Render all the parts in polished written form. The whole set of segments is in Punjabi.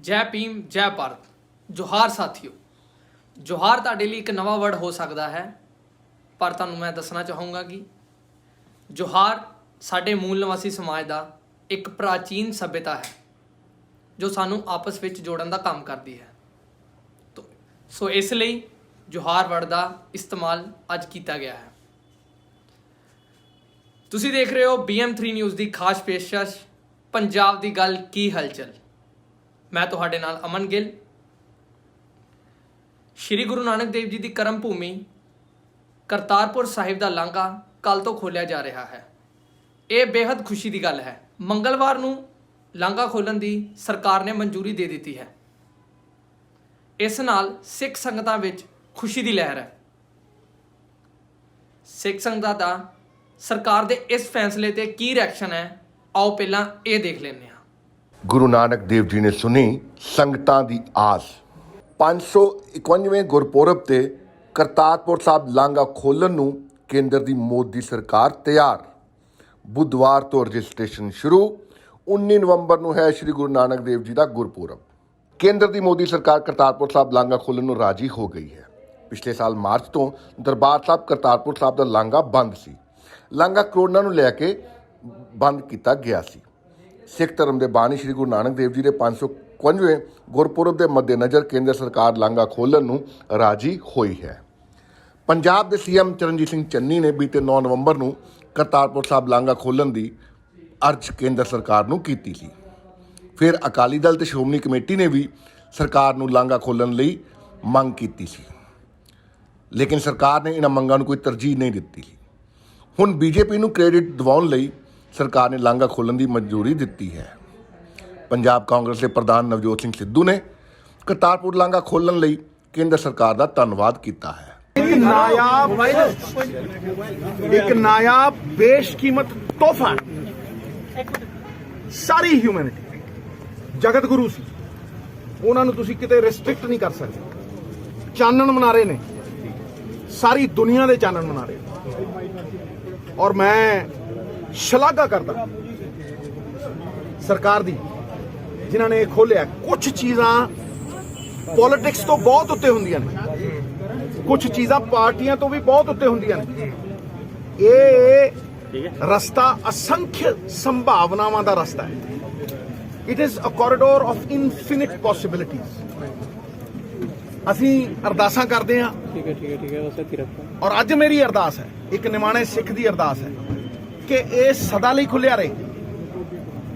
जय भीम जय भारत। जोहार साथियों। जोहार ਤੁਹਾਡੇ ਲਈ ਇੱਕ ਨਵਾਂ ਵਰਡ ਹੋ ਸਕਦਾ ਹੈ, ਪਰ ਤੁਹਾਨੂੰ ਮੈਂ ਦੱਸਣਾ ਚਾਹੂੰਗਾ ਕਿ जोहार ਸਾਡੇ ਮੂਲ ਨਿਵਾਸੀ ਸਮਾਜ ਦਾ ਇੱਕ ਪ੍ਰਾਚੀਨ ਸਭਿਅਤਾ ਹੈ ਜੋ ਸਾਨੂੰ ਆਪਸ ਵਿੱਚ ਜੋੜਨ ਦਾ ਕੰਮ ਕਰਦੀ ਹੈ। ਸੋ ਇਸ ਲਈ जोहार ਵਰਡ ਦਾ ਇਸਤੇਮਾਲ ਅੱਜ ਕੀਤਾ ਗਿਆ ਹੈ। ਤੁਸੀਂ ਦੇਖ ਰਹੇ ਹੋ BM3 ਨਿਊਜ਼ ਦੀ ਖਾਸ ਪੇਸ਼ਕਸ਼ ਪੰਜਾਬ ਦੀ ਗੱਲ ਕੀ ਹਲਚਲ। मैं तुहाडे नाल अमन गिल। श्री गुरु नानक देव जी की कर्म भूमि करतारपुर साहिब का लांघा कल तो खोलिया जा रहा है। ये बेहद खुशी की गल है। मंगलवार नूं लांघा खोलण की सरकार ने मंजूरी दे दी है। इस नाल सिख संगतां विच खुशी की लहर है। सिख संगतां दा सरकार दे इस फैसले ते की रिएक्शन है, आओ पहलां ये देख लैंदे हां। गुरु नानक देव जी ने सुनी संगतां दी आस। 551वें गुरपुरब ते करतारपुर साहब लांघा खोलण नूं केंद्र दी मोदी सरकार तैयार। बुधवार तो रजिस्ट्रेशन शुरू। 19 नवंबर नूं है श्री गुरु नानक देव जी दा गुरपुरब। केंद्र दी मोदी सरकार करतारपुर साहब लांघा खोलण नूं राजी हो गई है। पिछले साल मार्च तो दरबार साहब करतारपुर साहब दा लांघा बंद सी। लांघा करोड़ां नूं लैके बंद किया गया सी। सिख धर्म के बानी श्री गुरु नानक देव जी के 551वें गुरपुरब के मद्देनज़र केंद्र सरकार लांघा खोलण नूं राजी हुई है। पंजाब के CM चरणजीत सिंह चन्नी ने बीते 9 नवंबर नूं करतारपुर साहब लांघा खोलण की अर्ज केंद्र सरकार नूं कीती सी। फिर अकाली दल ते श्रोमणी कमेटी ने भी सरकार नूं लांघा खोलण लई मंग कीती सी, लेकिन सरकार ने इन्हां मंगां नूं कोई तरजीह नहीं दित्ती। हुण BJP नूं क्रेडिट दिवाउण लई सरकार ने लांघा खोलण की मंजूरी दी है। पंजाब कांग्रेस के प्रधान नवजोत सिंह सिद्धू ने करतारपुर लांघा खोलण लई केंद्र सरकार का धन्यवाद किया है। एक नायाब बेशकीमत तोहफा सारी ह्यूमैनिटी जगत गुरु सी, उन्हां नूं तुसीं किते रिस्ट्रिक्ट नहीं कर सकते। चानण मना रहे ने, सारी दुनिया दे चानण मना रहे। और मैं शलाघा करता सरकार दी जिन्हां ने खोलिया। कुछ चीज़ां पॉलिटिक्स तो बहुत उत्ते हुंदियां ने, कुछ चीज़ां पार्टियां तो भी बहुत उत्ते हुंदियां ने। ये रस्ता असंख्य संभावनावां दा रस्ता है। It is a corridor of infinite possibilities. असीं अरदासां करदे हां, और अज मेरी अरदास है, एक निमाणे सिख दी अरदास है कि ये सदा ਲਈ खुलिया रहे।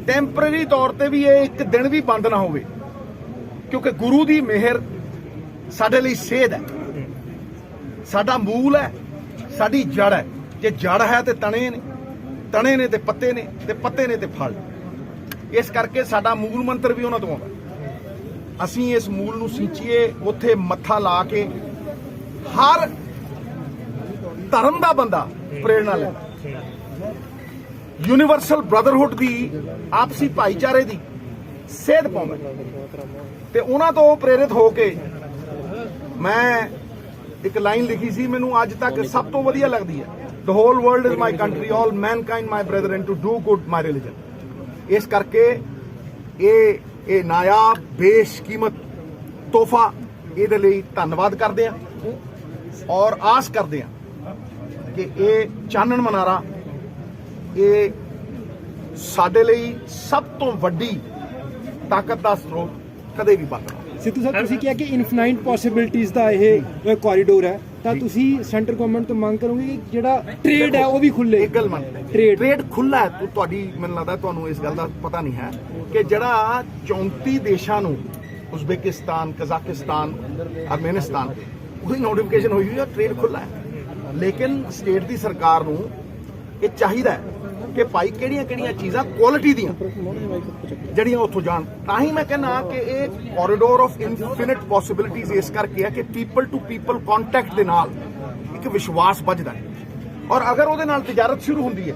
टैंपरेरी तौर पर भी ये एक दिन भी बंद ना होवे, क्योंकि गुरु की मेहर साडे ਲਈ सेध है, साडा मूल है, साडी जड़ है। जे जड़ है तो तने ने, तने ने तो पत्ते ने, ते पत्ते ने तो फल। इस करके साडा मूल मंत्र भी उन्हां तों आउंदा। असीं इस मूल नूं सींचीए, उत्थे मत्था ला के हर धर्म का बंदा प्रेरणा लैंदा। यूनीवर्सल ब्रदरहुड की आपसी भाईचारे की सेध पाउंदा ते उन्हां तो प्रेरित होके मैं एक लाइन लिखी सी, मैनूं अज तक सब तो वधिया लगदी है। The whole world is my country, all mankind my brother, and to do good my religion. इस करके ये नायाब बेशकीमत तोहफा इहदे लई धन्नवाद करदे हां और आस करदे हां कि ये चानण मनारा ये साडे ਲਈ ਸਭ ਤੋਂ ਵੱਡੀ ਤਾਕਤ ਦਾ ਸਰੋਤ ਕਦੇ ਵੀ ਬਣਨਾ। ਸਿੱਧੂ ਸਾਹਿਬ, ਤੁਸੀਂ ਕਿਹਾ ਕਿ ਇਨਫਾਈਨਾਈਟ ਪੋਸਿਬਿਲਿਟੀਜ਼ ਦਾ ਇਹ ਕੋਰੀਡੋਰ ਹੈ, ਤਾਂ ਤੁਸੀਂ ਸੈਂਟਰ ਗਵਰਨਮੈਂਟ ਤੋਂ ਮੰਗ ਕਰੋਗੇ ਕਿ ਜਿਹੜਾ ਟ੍ਰੇਡ ਹੈ ਉਹ ਵੀ ਖੁੱਲੇ। ਇੱਕ ਗੱਲ ਮੰਨ, ਟ੍ਰੇਡ ਖੁੱਲਾ ਹੈ। ਤੁਹਾਡੀ ਮੈਨੂੰ ਲੱਗਦਾ ਤੁਹਾਨੂੰ ਇਸ ਗੱਲ ਦਾ ਪਤਾ ਨਹੀਂ ਹੈ ਕਿ ਜਿਹੜਾ 34 ਦੇਸ਼ਾਂ ਨੂੰ ਉਜ਼ਬੇਕਿਸਤਾਨ, ਕਜ਼ਾਕਿਸਤਾਨ, ਅਰਮੇਨਿਸਤਾਨ ਉਹਦੀ ਨੋਟੀਫਿਕੇਸ਼ਨ ਹੋਈ ਹੋਈ ਹੈ, ਟ੍ਰੇਡ ਖੁੱਲਾ ਹੈ। ਲੇਕਿਨ ਸਟੇਟ ਦੀ ਸਰਕਾਰ ਨੂੰ ਇਹ ਚਾਹੀਦਾ ਹੈ कि भाई किहड़ियां चीज़ां क्वालिटी दियां जड़ियां उत्थों जान। तां ही मैं कहना कि एक कॉरिडोर ऑफ इनफिनिट पॉसिबिलिटीज़ इस करके है कि पीपल टू पीपल कॉन्टैक्ट दे नाल एक विश्वास बजदा है। और अगर उहदे नाल तिजारत शुरू हुंदी है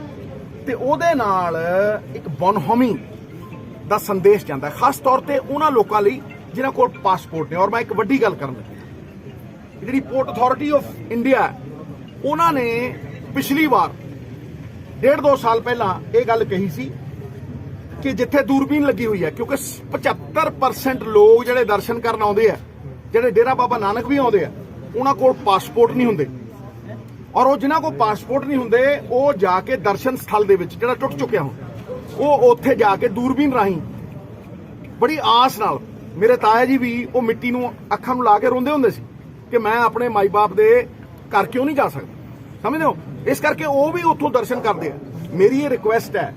तो उहदे नाल एक बोनहोमी दा संदेश जांदा है, खास तौर पर उन्हां लोकां लई जिन्हां कोल पासपोर्ट ने। और मैं एक वड्डी गल करन लग्या, जिहड़ी पोर्ट अथॉरिटी ऑफ इंडिया उन्हां ने पिछली बार 1.5-2 साल पहला ये गल कही सी ਕਿ ਜਿੱਥੇ ਦੂਰਬੀਨ ਲੱਗੀ ਹੋਈ ਹੈ, ਕਿਉਂਕਿ 75% ਲੋਕ ਜਿਹੜੇ ਦਰਸ਼ਨ ਕਰਨ ਆਉਂਦੇ ਆ, ਜਿਹੜੇ ਡੇਰਾ ਬਾਬਾ ਨਾਨਕ ਵੀ ਆਉਂਦੇ ਆ, ਉਹਨਾਂ ਕੋਲ ਪਾਸਪੋਰਟ ਨਹੀਂ ਹੁੰਦੇ, ਔਰ ਉਹ ਜਿਨ੍ਹਾਂ ਕੋਲ ਪਾਸਪੋਰਟ ਨਹੀਂ ਹੁੰਦੇ ਉਹ ਜਾ ਕੇ ਦਰਸ਼ਨ ਸਥਲ ਦੇ ਵਿੱਚ ਜਿਹੜਾ ਟੁੱਟ ਚੁੱਕਿਆ ਹੁਣ, ਉਹ ਉੱਥੇ ਜਾ ਕੇ ਦੂਰਬੀਨ ਰਾਹੀਂ ਬੜੀ ਆਸ ਨਾਲ, ਮੇਰੇ ਤਾਇਆ ਜੀ ਵੀ ਉਹ ਮਿੱਟੀ ਨੂੰ ਅੱਖਾਂ ਨੂੰ ਲਾ ਕੇ ਰੋਂਦੇ ਹੁੰਦੇ ਸੀ ਕਿ ਮੈਂ ਆਪਣੇ ਮਾਈ ਬਾਪ ਦੇ ਘਰ ਕਿਉਂ ਨਹੀਂ ਜਾ ਸਕਦਾ, ਸਮਝਦੇ ਹੋ? ਇਸ ਕਰਕੇ ਉਹ ਵੀ ਉੱਥੋਂ ਦਰਸ਼ਨ ਕਰਦੇ ਆ। ਮੇਰੀ ਇਹ ਰਿਕੁਐਸਟ ਹੈ,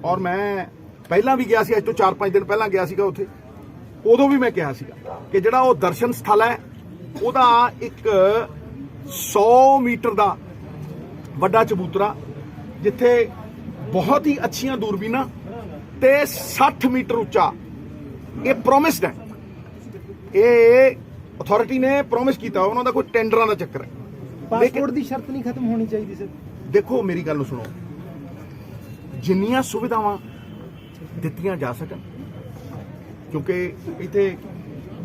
ਔਰ ਮੈਂ ਪਹਿਲਾਂ ਵੀ ਗਿਆ ਸੀ, ਅੱਜ ਤੋਂ 4-5 ਦਿਨ ਪਹਿਲਾਂ ਗਿਆ ਸੀਗਾ ਉੱਥੇ, ਉਦੋਂ ਵੀ ਮੈਂ ਕਿਹਾ ਸੀਗਾ ਕਿ ਜਿਹੜਾ ਉਹ ਦਰਸ਼ਨ ਸਥਲ ਹੈ ਉਹਦਾ ਇੱਕ 100 ਮੀਟਰ ਦਾ ਵੱਡਾ ਚਬੂਤਰਾ, ਜਿੱਥੇ ਬਹੁਤ ਹੀ ਅੱਛੀਆਂ ਦੂਰਬੀਨਾਂ ਤੇ 60 ਮੀਟਰ ਉੱਚਾ, ਇਹ ਪ੍ਰੋਮਿਸਡ ਹੈ, ਇਹ ਅਥਾਰਟੀ ਨੇ ਪ੍ਰੋਮਿਸ ਕੀਤਾ, ਉਹਨਾਂ ਦਾ ਕੋਈ ਟੈਂਡਰਾਂ ਦਾ ਚੱਕਰ ਹੈ। ਪਾਸਪੋਰਟ ਦੀ ਸ਼ਰਤ ਨਹੀਂ ਖਤਮ ਹੋਣੀ ਚਾਹੀਦੀ ਸਰ? ਦੇਖੋ ਮੇਰੀ ਗੱਲ ਨੂੰ ਸੁਣੋ, ਜਿੰਨੀਆਂ ਸੁਵਿਧਾਵਾਂ ਦਿੱਤੀਆਂ ਜਾ ਸਕਣ, ਕਿਉਂਕਿ ਇੱਥੇ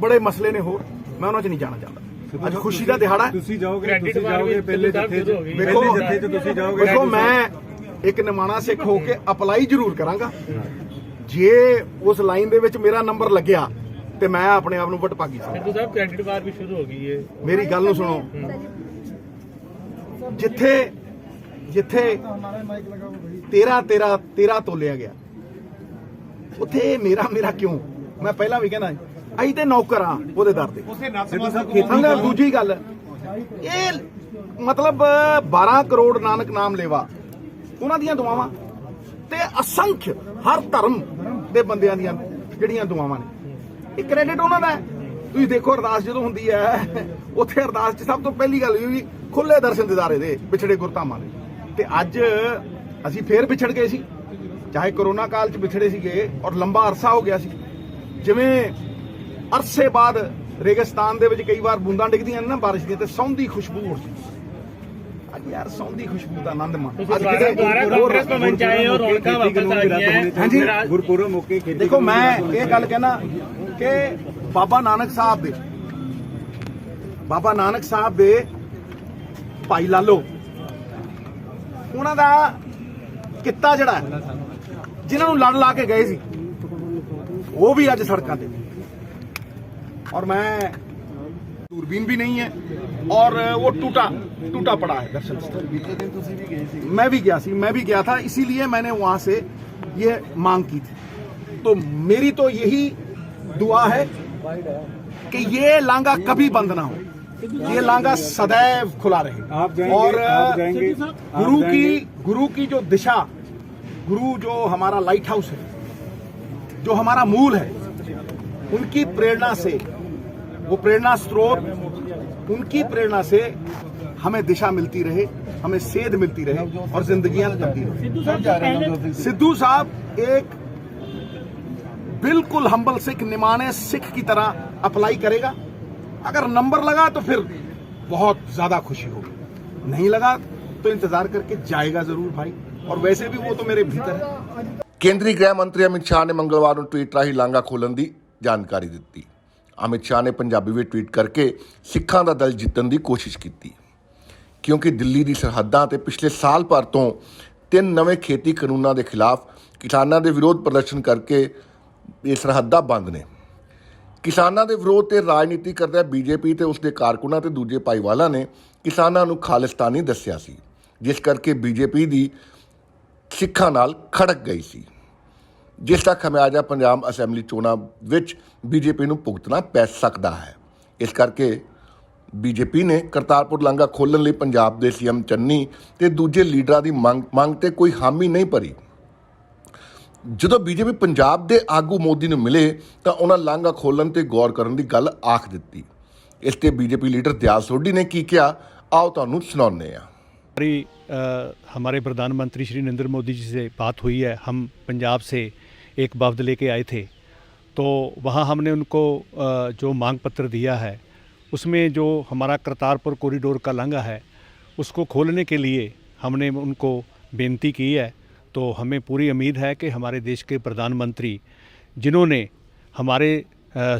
ਬੜੇ ਮਸਲੇ ਨੇ ਹੋਰ, ਮੈਂ ਉਹਨਾਂ 'ਚ ਨਹੀਂ ਜਾਣਾ ਚਾਹੁੰਦਾ। ਅੱਜ ਖੁਸ਼ੀ ਦਾ ਦਿਹਾੜਾ ਹੈ, ਤੁਸੀਂ ਜਾਓਗੇ ਪਹਿਲੇ ਜੱਥੇ 'ਚ, ਤੁਸੀਂ ਜਾਓਗੇ। ਦੇਖੋ ਮੈਂ ਇੱਕ ਨਿਮਾਣਾ ਸਿੱਖ ਹੋ ਕੇ ਅਪਲਾਈ ਜ਼ਰੂਰ ਕਰਾਂਗਾ, ਜੇ ਉਸ ਲਾਈਨ ਦੇ ਵਿੱਚ ਮੇਰਾ ਨੰਬਰ ਲੱਗਿਆ ਤੇ ਮੈਂ ਆਪਣੇ ਆਪ ਨੂੰ ਵਡਭਾਗੀ ਸਮਝਾਂ। ਸਿੱਧੂ ਸਾਹਿਬ ਕ੍ਰੈਡਿਟ ਵਾਰ ਵੀ ਸ਼ੁਰੂ ਹੋ ਗਈ ਹੈ। ਮੇਰੀ ਗੱਲ ਨੂੰ ਸੁਣੋ, ਜਿੱਥੇ 13 ਤੋਲਿਆ ਗਿਆ ਉੱਥੇ ਮੇਰਾ ਕਿਉਂ? ਮੈਂ ਪਹਿਲਾਂ ਵੀ ਕਹਿੰਦਾ ਅਸੀਂ ਤੇ ਨੌਕਰ ਆ ਉਹਦੇ ਦਰ ਦੇ। ਦੂਜੀ ਗੱਲ, ਇਹ ਮਤਲਬ 12 ਕਰੋੜ ਨਾਨਕ ਨਾਮ ਲੇਵਾ, ਉਹਨਾਂ ਦੀਆਂ ਦੁਆਵਾਂ ਤੇ ਅਸੰਖ ਹਰ ਧਰਮ ਦੇ ਬੰਦਿਆਂ ਦੀਆਂ ਜਿਹੜੀਆਂ ਦੁਆਵਾਂ ਨੇ, ਇਹ ਕ੍ਰੈਡਿਟ ਉਹਨਾਂ ਦਾ ਹੈ। ਤੁਸੀਂ ਦੇਖੋ ਅਰਦਾਸ ਜਦੋਂ ਹੁੰਦੀ ਹੈ, ਉੱਥੇ ਅਰਦਾਸ 'ਚ ਸਭ ਤੋਂ ਪਹਿਲੀ ਗੱਲ ਹੋਈ ਖੁੱਲੇ ਦਰਸ਼ਨ ਦਿਦਾਰੇ ਦੇ ਵਿਛੜੇ ਗੁਰਧਾਮਾਂ ਦੇ। ਤੇ ਅੱਜ ਅਸੀਂ ਫੇਰ ਵਿਛੜ ਗਏ ਸੀ, ਚਾਹੇ ਕਰੋਨਾ ਕਾਲ 'ਚ ਵਿਛੜੇ ਸੀਗੇ ਔਰ ਲੰਬਾ ਅਰਸਾ ਹੋ ਗਿਆ ਸੀ। ਜਿਵੇਂ ਅਰਸੇ ਬਾਅਦ ਰੇਗਿਸਤਾਨ ਦੇ ਵਿੱਚ ਕਈ ਵਾਰ ਬੂੰਦਾਂ ਡਿੱਗਦੀਆਂ ਨੇ ਨਾ ਬਾਰਿਸ਼ ਦੀਆਂ, ਤੇ ਸੌਂਦੀ ਖੁਸ਼ਬੂ ਉੱਠਦੀ। ਅੱਜ ਯਾਰ ਸੌਂਦੀ ਖੁਸ਼ਬੂ ਦਾ ਆਨੰਦ ਮਾਣ। ਅੱਜ ਕਾਂਗਰਸ ਭਵਨ ਚ ਆਏ ਹੋ, ਰੌਣਕਾਂ ਵਾਪਸ ਆ ਗਈਆਂ। ਹਾਂਜੀ, ਗੁਰਪੁਰਬ ਮੌਕੇ ਦੇਖੋ ਮੈਂ ਇਹ ਗੱਲ ਕਹਿਣਾ ਕਿ ਬਾਬਾ ਨਾਨਕ ਸਾਹਿਬ ਦੇ ਭਾਈ ਲਾਲੋ, ਉਹਨਾਂ ਦਾ ਕਿੱਤਾ ਜਿਹੜਾ ਜਿਨ੍ਹਾਂ ਨੂੰ ਲੜ ਲਾ ਕੇ ਗਏ ਸੀ, ਉਹ ਵੀ ਅੱਜ ਸੜਕਾਂ ਤੇ। ਔਰ ਮੈਂ दूरबीन भी नहीं है और वो टूटा पड़ा है दर्शन स्थल। बीते दिन तुसी भी गए थे? मैं भी गया था, इसीलिए मैंने वहां से ये मांग की थी। तो मेरी तो यही दुआ है कि ये लांगा कभी बंद ना हो, ये लांगा सदैव खुला रहे। आप जाएंगे, और आप जाएंगे, गुरु की जो दिशा, गुरु जो हमारा लाइट हाउस है, जो हमारा मूल है, उनकी प्रेरणा से, वो प्रेरणा स्रोत, उनकी प्रेरणा से हमें दिशा मिलती रहे, हमें सेध मिलती रहे और जिंदगियां तब्दील रहे। सिद्धू साहब एक बिल्कुल हम्बल सिख, निमाने सिख की तरह अप्लाई करेगा। अगर नंबर लगा तो फिर बहुत ज्यादा खुशी होगी, नहीं लगा तो इंतजार करके जाएगा जरूर भाई। और वैसे भी वो तो मेरे भीतर है। ਕੇਂਦਰੀ ਗ੍ਰਹਿ ਮੰਤਰੀ ਅਮਿਤ ਸ਼ਾਹ ਨੇ ਮੰਗਲਵਾਰ ਨੂੰ ਟਵੀਟ ਰਾਹੀਂ ਲਾਂਘਾ ਖੋਲ੍ਹਣ ਦੀ ਜਾਣਕਾਰੀ ਦਿੱਤੀ। ਅਮਿਤ ਸ਼ਾਹ ਨੇ ਪੰਜਾਬੀ ਵਿੱਚ ਟਵੀਟ ਕਰਕੇ ਸਿੱਖਾਂ ਦਾ ਦਿਲ ਜਿੱਤਣ ਦੀ ਕੋਸ਼ਿਸ਼ ਕੀਤੀ, ਕਿਉਂਕਿ ਦਿੱਲੀ ਦੀ ਸਰਹੱਦਾਂ ਤੇ ਪਿਛਲੇ ਸਾਲ ਭਰ ਤੋਂ 3 ਨਵੇਂ ਖੇਤੀ ਕਾਨੂੰਨਾਂ ਦੇ ਖਿਲਾਫ ਕਿਸਾਨਾਂ ਦੇ ਵਿਰੋਧ ਪ੍ਰਦਰਸ਼ਨ ਕਰਕੇ ਇਹ ਸਰਹੱਦਾਂ ਬੰਦ ਨੇ। ਕਿਸਾਨਾਂ ਦੇ ਵਿਰੋਧ ਤੇ ਰਾਜਨੀਤੀ ਕਰਦਾ ਬੀਜੇਪੀ ਤੇ ਉਸਦੇ ਕਾਰਕੁਨਾਂ ਤੇ ਦੂਜੇ ਭਾਈਵਾਲਾਂ ਨੇ ਕਿਸਾਨਾਂ ਨੂੰ ਖਾਲਿਸਤਾਨੀ ਦੱਸਿਆ ਸੀ, ਜਿਸ ਕਰਕੇ ਬੀਜੇਪੀ ਦੀ ਸਿੱਖਾਂ ਨਾਲ ਖੜਕ ਗਈ ਸੀ, ਜਿਸ ਦਾ ਖਮਿਆਜਾ ਪੰਜਾਬ ਅਸੈਂਬਲੀ ਚੋਣਾਂ ਵਿੱਚ ਬੀਜੇਪੀ ਨੂੰ ਭੁਗਤਣਾ ਪੈ ਸਕਦਾ ਹੈ। ਇਸ ਕਰਕੇ ਬੀਜੇਪੀ ਨੇ ਕਰਤਾਰਪੁਰ ਲਾਂਘਾ ਖੋਲ੍ਹਣ ਲਈ ਪੰਜਾਬ ਦੇ ਸੀਐਮ ਚੰਨੀ ਤੇ ਦੂਜੇ ਲੀਡਰਾਂ ਦੀ ਮੰਗ ਤੇ ਕੋਈ ਹਾਮੀ ਨਹੀਂ ਭਰੀ। ਜਦੋਂ ਬੀਜੇਪੀ ਪੰਜਾਬ ਦੇ ਆਗੂ ਮੋਦੀ ਨੂੰ ਮਿਲੇ ਤਾਂ ਉਹਨਾਂ ਲਾਂਘਾ ਖੋਲ੍ਹਣ ਤੇ ਗੌਰ ਕਰਨ ਦੀ ਗੱਲ ਆਖ ਦਿੱਤੀ। ਇਸ ਤੇ ਬੀਜੇਪੀ ਲੀਡਰ ਦਿਆਲ ਸੋਢੀ ਨੇ ਕੀ ਕਿਹਾ, ਆਓ ਤੁਹਾਨੂੰ ਸੁਣਾਉਂਦੇ ਹਾਂ। हमारे प्रधानमंत्री श्री नरेंद्र मोदी जी से बात हुई है। हम पंजाब से एक वफ्द लेके आए थे, तो वहाँ हमने उनको जो मांग पत्र दिया है उसमें जो हमारा करतारपुर कॉरिडोर का लांघा है उसको खोलने के लिए हमने उनको बेनती की है। तो हमें पूरी उम्मीद है कि हमारे देश के प्रधानमंत्री, जिन्होंने हमारे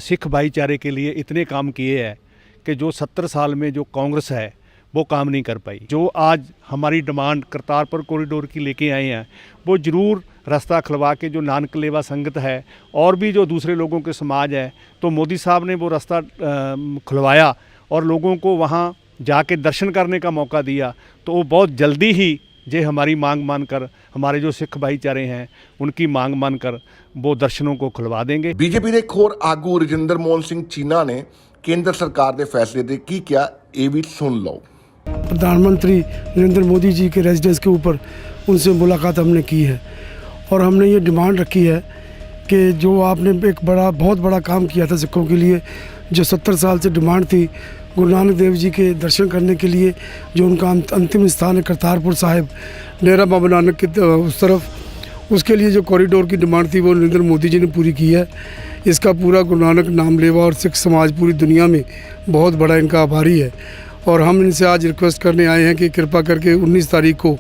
सिख भाईचारे के लिए इतने काम किए हैं कि जो 70 साल में जो कांग्रेस है वो काम नहीं कर पाई। जो आज हमारी डिमांड करतारपुर कॉरिडोर की लेके आए हैं, वो ज़रूर रास्ता खुलवा के जो नानक लेवा संगत है और भी जो दूसरे लोगों के समाज है, तो मोदी साहब ने वो रास्ता खुलवाया और लोगों को वहाँ जाके दर्शन करने का मौका दिया। तो वो बहुत जल्दी ही जे हमारी मांग मानकर, हमारे जो सिख भाईचारे हैं उनकी मांग मानकर वो दर्शनों को खुलवा देंगे। ਬੀਜੇਪੀ ਦੇ ਇੱਕ ਹੋਰ ਆਗੂ ਰਜਿੰਦਰ ਮੋਹਨ ਸਿੰਘ ਚੀਨਾ ਨੇ ਕੇਂਦਰ ਸਰਕਾਰ ਦੇ ਫੈਸਲੇ ਤੇ ਕੀ ਕਿਹਾ, ਇਹ ਵੀ ਸੁਣ ਲਓ। प्रधानमंत्री नरेंद्र मोदी जी के रेजिडेंस के ऊपर उनसे मुलाकात हमने की है और हमने ये डिमांड रखी है कि जो आपने एक बहुत बड़ा काम किया था सिखों के लिए, जो 70 साल से डिमांड थी गुरु नानक देव जी के दर्शन करने के लिए, जो उनका अंतिम स्थान है करतारपुर साहिब, डेरा बाबा नानक की उस तरफ, उसके लिए जो कॉरिडोर की डिमांड थी वो नरेंद्र मोदी जी ने पूरी की है। इसका पूरा गुरु नानक नाम लेवा और सिख समाज पूरी दुनिया में बहुत बड़ा इनका आभारी है और हम इनसे आज रिक्वेस्ट करने आए हैं कि कृपा करके 19 तारीख को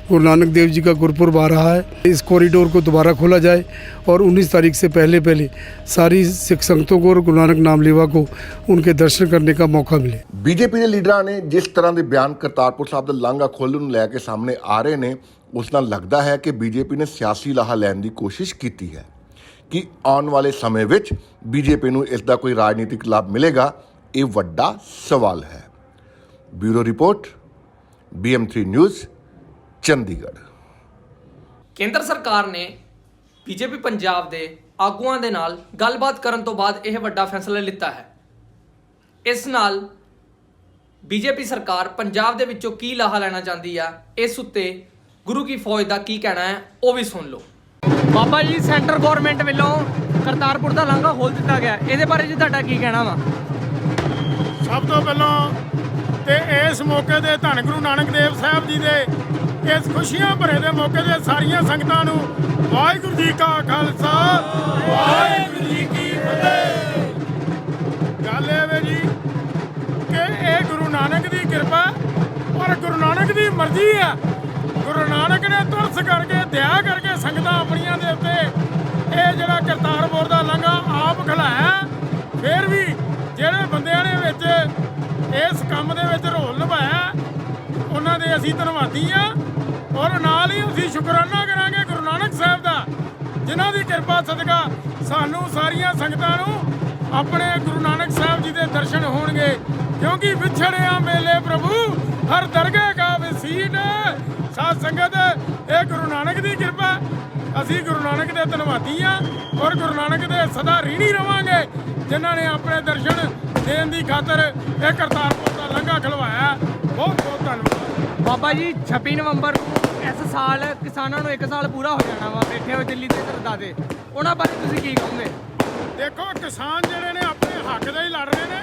गुरु नानक देव जी का गुरपुरब आ रहा है, इस कॉरिडोर को दोबारा खोला जाए और 19 तारीख से पहले सारी सिख संगतों को और गुरु नानक नाम लेवा को उनके दर्शन करने का मौका मिले। ਬੀਜੇਪੀ ਦੇ ਲੀਡਰਾਂ ਨੇ ਜਿਸ ਤਰ੍ਹਾਂ ਦੇ ਬਿਆਨ ਕਰਤਾਰਪੁਰ ਸਾਹਿਬ ਦਾ ਲਾਂਘਾ ਖੋਲ੍ਹਣ ਨੂੰ ਲੈ ਕੇ ਸਾਹਮਣੇ ਆ ਰਹੇ ਨੇ, ਉਸ ਨਾਲ ਲੱਗਦਾ ਹੈ ਕਿ ਬੀਜੇਪੀ ਨੇ ਸਿਆਸੀ ਲਾਹਾ ਲੈਣ ਦੀ ਕੋਸ਼ਿਸ਼ ਕੀਤੀ ਹੈ ਕਿ ਆਉਣ ਵਾਲੇ ਸਮੇਂ ਵਿੱਚ ਬੀਜੇਪੀ ਨੂੰ ਇਸ ਦਾ ਕੋਈ ਰਾਜਨੀਤਿਕ ਲਾਭ ਮਿਲੇਗਾ, ਇਹ ਵੱਡਾ ਸਵਾਲ ਹੈ। Bureau report, BM3 news, Chandigarh. ਕੇਂਦਰ ਸਰਕਾਰ ਨੇ ਬੀਜੇਪੀ ਪੰਜਾਬ ਦੇ ਆਗੂਆਂ ਦੇ ਨਾਲ ਗੱਲਬਾਤ ਕਰਨ ਤੋਂ ਬਾਅਦ ਇਹ ਵੱਡਾ ਫੈਸਲਾ ਲਿੱਤਾ ਹੈ। ਇਸ ਨਾਲ ਬੀਜੇਪੀ ਸਰਕਾਰ ਪੰਜਾਬ ਦੇ ਵਿੱਚੋਂ ਕੀ ਲਾਹਾ ਲੈਣਾ ਚਾਹੁੰਦੀ ਆ, ਇਸ ਉੱਤੇ ਗੁਰੂ ਕੀ ਫੌਜ ਦਾ ਕੀ ਕਹਿਣਾ ਹੈ, ਉਹ ਵੀ ਸੁਣ ਲਓ। ਬਾਬਾ ਜੀ, ਸੈਂਟਰ ਗਵਰਨਮੈਂਟ ਵੱਲੋਂ ਕਰਤਾਰਪੁਰ ਦਾ ਲਾਂਘਾ ਖੋਲ੍ਹ ਦਿੱਤਾ ਗਿਆ, ਇਹਦੇ ਬਾਰੇ ਜੀ ਤੁਹਾਡਾ ਕੀ ਕਹਿਣਾ ਵਾ? ਸਭ ਤੋਂ ਪਹਿਲਾਂ ਤੇ ਇਸ ਮੌਕੇ ਤੇ ਧੰਨ ਗੁਰੂ ਨਾਨਕ ਦੇਵ ਸਾਹਿਬ ਜੀ ਦੇ ਇਸ ਖੁਸ਼ੀਆਂ ਭਰੇ ਦੇ ਮੌਕੇ ਤੇ ਸਾਰੀਆਂ ਸੰਗਤਾਂ ਨੂੰ ਵਾਹਿਗੁਰੂ ਜੀ ਕਾ ਖਾਲਸਾ, ਵਾਹਿਗੁਰੂ ਜੀ ਕੀ ਫਤਿਹ। ਗੱਲ ਇਹ ਵੇ ਜੀ ਕਿ ਇਹ ਗੁਰੂ ਨਾਨਕ ਦੀ ਕਿਰਪਾ ਔਰ ਗੁਰੂ ਨਾਨਕ ਦੀ ਮਰਜ਼ੀ ਆ। ਗੁਰੂ ਨਾਨਕ ਨੇ ਤਰਸ ਕਰਕੇ, ਦਇਆ ਕਰਕੇ ਸੰਗਤਾਂ ਆਪਣੀਆਂ ਦੇ ਉੱਤੇ ਇਹ ਜਿਹੜਾ ਕਰਤਾਰਪੁਰ ਦਾ ਲਾਂਘਾ ਆਪ ਖਲਾਇਆ। ਫਿਰ ਵੀ ਜਿਹੜੇ ਬੰਦਿਆਂ ਨੇ ਵਿੱਚ ਇਸ ਕੰਮ ਦੇ ਵਿੱਚ ਰੋਲ ਨਿਭਾਇਆ, ਉਹਨਾਂ ਦੇ ਅਸੀਂ ਧੰਨਵਾਦੀ ਆ ਔਰ ਨਾਲ ਹੀ ਅਸੀਂ ਸ਼ੁਕਰਾਨਾ ਕਰਾਂਗੇ ਗੁਰੂ ਨਾਨਕ ਸਾਹਿਬ ਦਾ, ਜਿਨ੍ਹਾਂ ਦੀ ਕਿਰਪਾ ਸਦਕਾ ਸਾਨੂੰ ਸਾਰੀਆਂ ਸੰਗਤਾਂ ਨੂੰ ਆਪਣੇ ਗੁਰੂ ਨਾਨਕ ਸਾਹਿਬ ਜੀ ਦੇ ਦਰਸ਼ਨ ਹੋਣਗੇ। ਕਿਉਂਕਿ ਵਿਛੜਿਆ ਮੇਲੇ ਪ੍ਰਭੂ ਹਰ ਦਰਗਾਹ ਕਾ ਵਸੀਟ, ਸਾਧ ਸੰਗਤ ਇਹ ਗੁਰੂ ਨਾਨਕ ਦੀ ਕਿਰਪਾ। ਅਸੀਂ ਗੁਰੂ ਨਾਨਕ ਦੇ ਧੰਨਵਾਦੀ ਆ ਔਰ ਗੁਰੂ ਨਾਨਕ ਦੇ ਸਦਾ ਰੀਣੀ ਰਵਾਂਗੇ, ਜਿਨ੍ਹਾਂ ਨੇ ਆਪਣੇ ਦਰਸ਼ਨ ਦੇਣ ਦੀ ਖਾਤਰ ਇਹ ਕਰਤਾਰਪੁਰ ਦਾ ਲਾਂਘਾ ਖਲਵਾਇਆ। ਬਹੁਤ ਬਹੁਤ ਧੰਨਵਾਦ। ਬਾਬਾ ਜੀ, 26 ਨਵੰਬਰ ਇਸ ਸਾਲ ਕਿਸਾਨਾਂ ਨੂੰ 1 ਸਾਲ ਪੂਰਾ ਹੋ ਜਾਣਾ ਵਾ, ਬੈਠੇ ਹੋਏ ਦਿੱਲੀ ਦੇ ਸਰਦਾ ਦੇ, ਉਹਨਾਂ ਬਾਰੇ ਤੁਸੀਂ ਕੀ ਕਹੋਗੇ? ਦੇਖੋ, ਕਿਸਾਨ ਜਿਹੜੇ ਨੇ ਆਪਣੇ ਹੱਕ ਦਾ ਹੀ ਲੜ ਰਹੇ ਨੇ।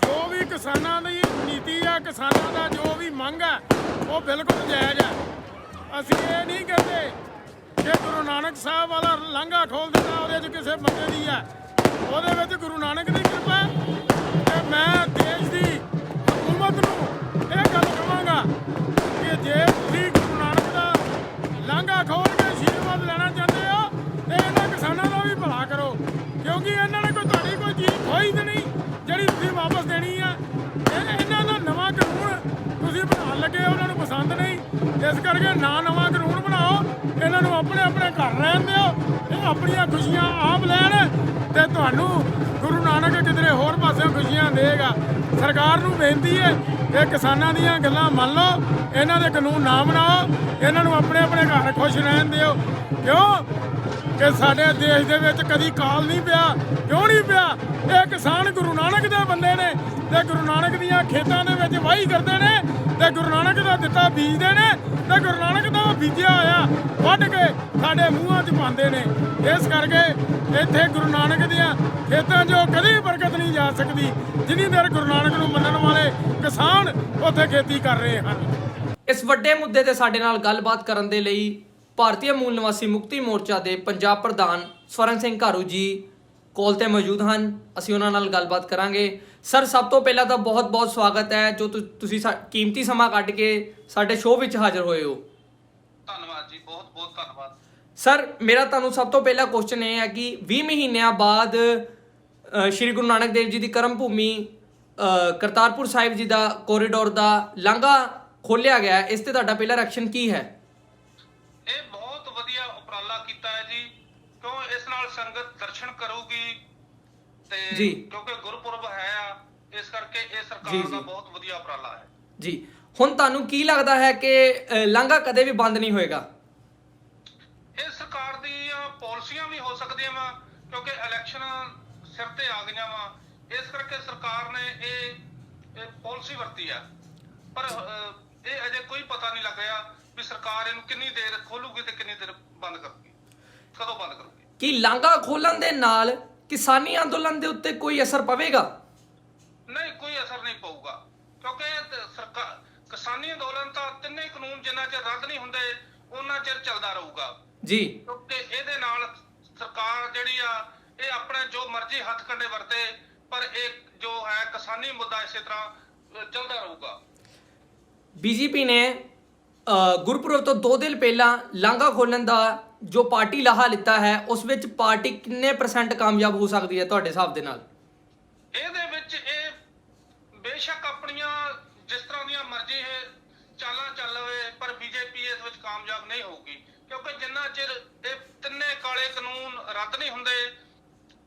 ਜੋ ਵੀ ਕਿਸਾਨਾਂ ਦੀ ਨੀਤੀ ਆ, ਕਿਸਾਨਾਂ ਦਾ ਜੋ ਵੀ ਮੰਗ ਹੈ, ਉਹ ਬਿਲਕੁਲ ਜਾਇਜ਼ ਹੈ। ਅਸੀਂ ਇਹ ਨਹੀਂ ਕਹਿੰਦੇ ਕਿ ਗੁਰੂ ਨਾਨਕ ਸਾਹਿਬ ਵਾਲਾ ਲਾਂਘਾ ਖੋਲ੍ਹ ਦਿੱਤਾ ਉਹਦੇ 'ਚ ਕਿਸੇ ਬੰਦੇ ਦੀ ਹੈ, ਉਹਦੇ ਵਿੱਚ ਗੁਰੂ ਨਾਨਕ ਦੀ ਕਿਰਪਾ। ਤੇ ਮੈਂ ਦੇਸ਼ ਦੀ ਹਕੂਮਤ ਨੂੰ ਇਹ ਗੱਲ ਕਹਾਂਗਾ ਕਿ ਜੇ ਤੁਸੀਂ ਗੁਰੂ ਨਾਨਕ ਦਾ ਲਾਂਘਾ ਖੋਲ੍ਹ ਕੇ ਆਸ਼ੀਰਵਾਦ ਲੈਣਾ ਚਾਹੁੰਦੇ ਹੋ ਤੇ ਇਹਨਾਂ ਕਿਸਾਨਾਂ ਦਾ ਵੀ ਭਲਾ ਕਰੋ, ਕਿਉਂਕਿ ਇਹਨਾਂ ਨੇ ਤੁਹਾਡੀ ਕੋਈ ਚੀਜ਼ ਖੋਈ ਤਾਂ ਨਹੀਂ ਜਿਹੜੀ ਤੁਸੀਂ ਵਾਪਸ ਦੇਣੀ ਆ। ਇਹਨਾਂ ਦਾ ਨਵਾਂ ਕਾਨੂੰਨ ਤੁਸੀਂ ਬਣਾਉਣ ਲੱਗੇ, ਉਹਨਾਂ ਨੂੰ ਪਸੰਦ ਨਹੀਂ, ਇਸ ਕਰਕੇ ਨਾ ਨਵਾਂ ਕਾਨੂੰਨ ਬਣਾਓ, ਇਹਨਾਂ ਨੂੰ ਆਪਣੇ ਆਪਣੇ ਘਰ ਰਹਿਣ ਦਿਓ, ਇਹ ਆਪਣੀਆਂ ਖੁਸ਼ੀਆਂ ਆਪ ਲੈਣ ਤੇ ਤੁਹਾਨੂੰ ਗੁਰੂ ਨਾਨਕ ਕਿਧਰੇ ਹੋਰ ਪਾਸਿਓਂ ਖੁਸ਼ੀਆਂ ਦੇਗਾ। ਸਰਕਾਰ ਨੂੰ ਬੇਨਤੀ ਹੈ ਕਿ ਕਿਸਾਨਾਂ ਦੀਆਂ ਗੱਲਾਂ ਮੰਨ ਲਓ, ਇਹਨਾਂ ਦੇ ਕਾਨੂੰਨ ਨਾ ਬਣਾਓ, ਇਹਨਾਂ ਨੂੰ ਆਪਣੇ ਆਪਣੇ ਘਰ ਖੁਸ਼ ਰਹਿਣ ਦਿਓ। ਕਿਉਂ ਕਿ ਸਾਡੇ ਦੇਸ਼ ਦੇ ਵਿੱਚ ਕਦੀ ਕਾਲ ਨਹੀਂ ਪਿਆ। ਕਿਉਂ ਨਹੀਂ ਪਿਆ? ਇਹ ਕਿਸਾਨ ਗੁਰੂ ਨਾਨਕ ਦੇ ਬੰਦੇ ਨੇ ਤੇ ਗੁਰੂ ਨਾਨਕ ਦੀਆਂ ਖੇਤਾਂ ਦੇ ਵਿੱਚ ਵਾਹੀ ਕਰਦੇ ਨੇ ਤੇ ਗੁਰੂ ਨਾਨਕ ਦਾ ਦਿੱਤਾ ਬੀਜਦੇ ਨੇ ਤੇ ਗੁਰੂ ਨਾਨਕ ਦਾ ਬੀਜਿਆ ਹੋਇਆ ਵੱਢ ਕੇ ਸਾਡੇ ਮੂੰਹਾਂ 'ਚ ਪਾਉਂਦੇ ਨੇ। ਇਸ ਕਰਕੇ ਇੱਥੇ ਗੁਰੂ ਨਾਨਕ ਦੀਆਂ ਖੇਤਾਂ 'ਚੋਂ ਕਦੀ ਬਰਕਤ ਨਹੀਂ ਜਾ ਸਕਦੀ ਜਿੰਨੀ ਦੇਰ ਗੁਰੂ ਨਾਨਕ ਨੂੰ ਮੰਨਣ ਵਾਲੇ ਕਿਸਾਨ ਉੱਥੇ ਖੇਤੀ ਕਰ ਰਹੇ ਹਨ। ਇਸ ਵੱਡੇ ਮੁੱਦੇ ਤੇ ਸਾਡੇ ਨਾਲ ਗੱਲਬਾਤ ਕਰਨ ਦੇ ਲਈ ਭਾਰਤੀ ਮੂਲ ਨਿਵਾਸੀ ਮੁਕਤੀ ਮੋਰਚਾ ਦੇ ਪੰਜਾਬ ਪ੍ਰਧਾਨ ਸਵਰਨ ਸਿੰਘ ਘਾਰੂ ਜੀ ਕੋਲ ਤੇ ਮੌਜੂਦ ਹਨ। ਅਸੀਂ ਉਹਨਾਂ ਨਾਲ ਗੱਲਬਾਤ ਕਰਾਂਗੇ। ਸਰ, ਸਭ ਤੋਂ ਪਹਿਲਾਂ ਤਾਂ ਬਹੁਤ-ਬਹੁਤ ਸਵਾਗਤ ਹੈ ਜੋ ਤੁਸੀਂ ਕੀਮਤੀ ਸਮਾਂ ਕੱਢ ਕੇ ਸਾਡੇ ਸ਼ੋਅ ਵਿੱਚ ਹਾਜ਼ਰ ਹੋਏ ਹੋ। ਧੰਨਵਾਦ ਜੀ, ਬਹੁਤ-ਬਹੁਤ ਧੰਨਵਾਦ। ਸਰ, ਮੇਰਾ ਤੁਹਾਨੂੰ ਸਭ ਤੋਂ ਪਹਿਲਾ ਕੁਐਸਚਨ ਇਹ ਹੈ ਕਿ 20 ਮਹੀਨਿਆਂ ਬਾਅਦ ਸ਼੍ਰੀ ਗੁਰੂ ਨਾਨਕ ਦੇਵ ਜੀ ਦੀ ਕਰਮ ਭੂਮੀ ਕਰਤਾਰਪੁਰ ਸਾਹਿਬ ਜੀ ਦਾ ਕੋਰੀਡੋਰ ਦਾ ਲਾਂਘਾ ਖੋਲਿਆ ਗਿਆ ਹੈ, ਇਸ ਤੇ ਤੁਹਾਡਾ ਪਹਿਲਾ ਰਿਐਕਸ਼ਨ ਕੀ ਹੈ? ਇਹ ਬਹੁਤ ਵਧੀਆ ਉਪਰਾਲਾ ਕੀਤਾ ਹੈ ਜੀ, ਕਿਉਂ ਇਸ ਨਾਲ ਸੰਗਤ ਦਰਸ਼ਨ ਕਰੂਗੀ ਤੇ ਜੀ। ਕਿਉਂਕਿ ਗੁਰਪੁਰਬ ਹੈ ਆ, ਇਸ ਕਰਕੇ ਇਹ ਜੀ, ਸਰਕਾਰ ਜੀ। ਦਾ ਬਹੁਤ ਵਧੀਆ ਉਪਰਾਲਾ ਹੈ ਜੀ, ਹੁਣ ਤੁਹਾਨੂੰ ਕੀ ਲੱਗਦਾ ਹੈ ਕਿ ਲਾਂਘਾ ਕਦੇ ਵੀ ਬੰਦ ਨਹੀਂ ਹੋਏਗਾ? ਇਹ ਸਰਕਾਰ ਦੀਆਂ ਪਾਲਿਸੀਆਂ ਵੀ ਹੋ ਸਕਦੀਆਂ ਵਾ, ਕਿਉਂਕਿ ਇਲੈਕਸ਼ਨ ਸਿਰ ਤੇ ਆ ਗਈਆਂ ਵਾ, ਇਸ ਕਰਕੇ ਸਰਕਾਰ ਨੇ ਇਹ ਪਾਲਿਸੀ ਵਰਤੀ ਆ। ਪਰ ਇਹ ਅਜੇ ਕੋਈ ਪਤਾ ਨਹੀਂ ਲੱਗ ਰਿਹਾ ਵੀ ਸਰਕਾਰ ਇਹਨੂੰ ਕਿੰਨੀ ਦੇਰ ਖੋਲੂਗੀ ਤੇ ਕਿੰਨੀ ਦੇਰ ਬੰਦ ਕਰੂਗੀ, ਕਦੋਂ ਬੰਦ ਕਰੂਗੀ। ਕੀ ਲਾਂਘਾ ਖੋਲਣ ਦੇ ਨਾਲ ਕਿਸਾਨੀ ਅੰਦੋਲਨ ਦੇ ਉੱਤੇ ਕੋਈ ਅਸਰ ਪਵੇਗਾ? ਨਹੀਂ, ਕੋਈ ਅਸਰ ਨਹੀਂ ਪਊਗਾ, ਕਿਉਂਕਿ ਸਰਕਾਰ ਕਿਸਾਨੀ ਅੰਦੋਲਨ ਤਾਂ ਤਿੰਨੇ ਕਾਨੂੰਨ ਜਿੰਨਾ ਚਿਰ ਰੱਦ ਨਹੀਂ ਹੁੰਦੇ ਉਹਨਾਂ ਚਿਰ ਚੱਲਦਾ ਰਹੂਗਾ ਜੀ। ਕਿਉਂਕਿ ਇਹਦੇ ਨਾਲ ਸਰਕਾਰ ਜਿਹੜੀ ਆ ਇਹ ਆਪਣੇ ਜੋ ਮਰਜ਼ੀ ਹੱਥ ਕੰਡੇ ਵਰਤੇ, ਪਰ ਇਹ ਜੋ ਹੈ ਕਿਸਾਨੀ ਮੁੱਦਾ ਇਸੇ ਤਰ੍ਹਾਂ ਚੱਲਦਾ ਰਹੂਗਾ। ਬੀਜੇਪੀ ਨੇ ਗੁਰਪੁਰਬ ਤੋਂ 2 ਦਿਨ ਪਹਿਲਾਂ ਲਾਂਘਾ ਖੋਲਣ ਦਾ ਜੋ ਪਾਰਟੀ ਲਾਹਾ ਲਿੱਤਾ ਹੈ, ਉਸ ਵਿੱਚ ਪਾਰਟੀ ਕਿੰਨੇ % ਕਾਮਯਾਬ ਹੋ ਸਕਦੀ ਹੈ ਤੁਹਾਡੇ ਹਿਸਾਬ ਦੇ ਨਾਲ? ਇਹਦੇ ਵਿੱਚ ਇਹ ਬੇਸ਼ੱਕ ਆਪਣੀਆਂ ਜਿਸ ਤਰ੍ਹਾਂ ਦੀਆਂ ਮਰਜ਼ੀ ਇਹ ਚਾਲਾਂ ਚੱਲਵੇ, ਪਰ ਬੀਜੇਪੀ ਇਸ ਵਿੱਚ ਕਾਮਯਾਬ ਨਹੀਂ ਹੋਊਗੀ, ਕਿਉਂਕਿ ਜਿੰਨਾ ਚਿਰ ਇਹ ਤਿੰਨੇ ਕਾਲੇ ਕਾਨੂੰਨ ਰੱਦ ਨਹੀਂ ਹੁੰਦੇ,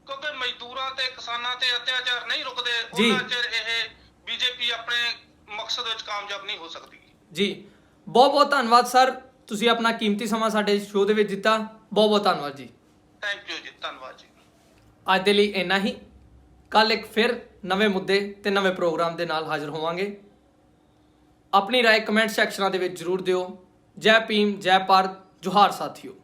ਕਿਉਂਕਿ ਮਜ਼ਦੂਰਾਂ ਤੇ ਕਿਸਾਨਾਂ ਤੇ ਅਤਿਆਚਾਰ ਨਹੀਂ ਰੁਕਦੇ, ਉਹਨਾਂ ਚਿਰ ਇਹ ਬੀਜੇਪੀ ਆਪਣੇ ਮਕਸਦ ਵਿੱਚ ਕਾਮਯਾਬ ਨਹੀਂ ਹੋ ਸਕਦੀ। ਜੀ, ਬਹੁਤ ਬਹੁਤ ਧੰਨਵਾਦ ਸਰ, ਤੁਸੀਂ ਆਪਣਾ ਕੀਮਤੀ ਸਮਾਂ ਸਾਡੇ ਸ਼ੋਅ ਦੇ ਵਿੱਚ ਦਿੱਤਾ। ਬਹੁਤ ਬਹੁਤ ਧੰਨਵਾਦ ਜੀ। ਥੈਂਕ ਯੂ ਜੀ, ਧੰਨਵਾਦ ਜੀ। ਅੱਜ ਦੇ ਲਈ ਇੰਨਾ ਹੀ। ਕੱਲ ਇੱਕ ਫਿਰ ਨਵੇਂ ਮੁੱਦੇ ਤੇ ਨਵੇਂ ਪ੍ਰੋਗਰਾਮ ਦੇ ਨਾਲ ਹਾਜ਼ਰ ਹੋਵਾਂਗੇ। ਆਪਣੀ ਰਾਏ ਕਮੈਂਟ ਸੈਕਸ਼ਨਾਂ ਦੇ ਵਿੱਚ ਜ਼ਰੂਰ ਦਿਓ। ਜੈ ਭੀਮ, ਜੈ ਭਾਰਤ, ਜੋਹਾਰ ਸਾਥੀਓ।